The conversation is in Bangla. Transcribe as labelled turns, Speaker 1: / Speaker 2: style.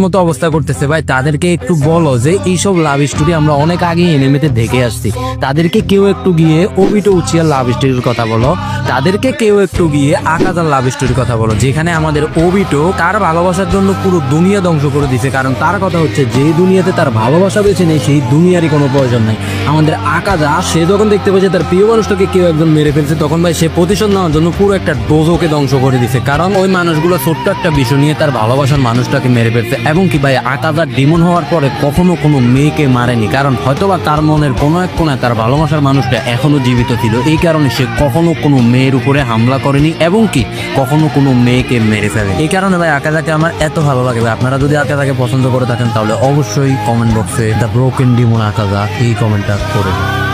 Speaker 1: মতো অবস্থা করতেছে ভাই। তাদেরকে একটু বলো যে এইসব লাভ স্টোরি আমরা অনেক আগে এনিমেতে দেখে আসছি। তাদেরকে কেউ একটু গিয়ে ওবিটো উচিয়ার লাভ স্টোরির কথা বলো, তাদেরকে কেউ একটু গিয়ে আকাজার লাভ স্টোরির কথা বলো, যেখানে আমাদের ওবিটো তার ভালোবাসার জন্য পুরো দুনিয়া ধ্বংস করে দিছে। কারণ তার কথা হচ্ছে যে দুনিয়াতে তার ভালোবাসা বেছে নেই সেই দুনিয়ারই কোনো প্রয়োজন নাই। আমাদের আকাজা সে যখন দেখতে পাচ্ছে তার প্রিয় মানুষটাকে কেউ একজন মেরে ফেলছে, তখন ভাই সে প্রতিশোধ নেওয়ার জন্য পুরো একটা ডোজোকে ধ্বংস করে দিছে। কারণ ওই মানুষগুলো ছোট্ট একটা বিষয় নিয়ে তার ভালোবাসার মানুষটাকে মেরে ফেলছে। এবং কি ভাই, আকাজা ডিমন হওয়ার পরে কখনো কোনো মেয়েকে মারেনি, কারণ হয়তোবা তার মনের কোনো এক কোণায় তার ভালোবাসার মানুষটা এখনো জীবিত ছিল। এই কারণে সে কখনো কোনো মেয়ের উপরে হামলা করেনি এবং কি কখনো কোনো মেয়েকে মেরে ফেলে। এই কারণে ভাই আকাজাকে আমার এত ভালো লাগে ভাই। আপনারা যদি আকাজাকে পছন্দ করে থাকেন তাহলে অবশ্যই কমেন্ট বক্সে দ্য ব্রোকেন ডিমন আকাজা এই কমেন্টটা করে দিন।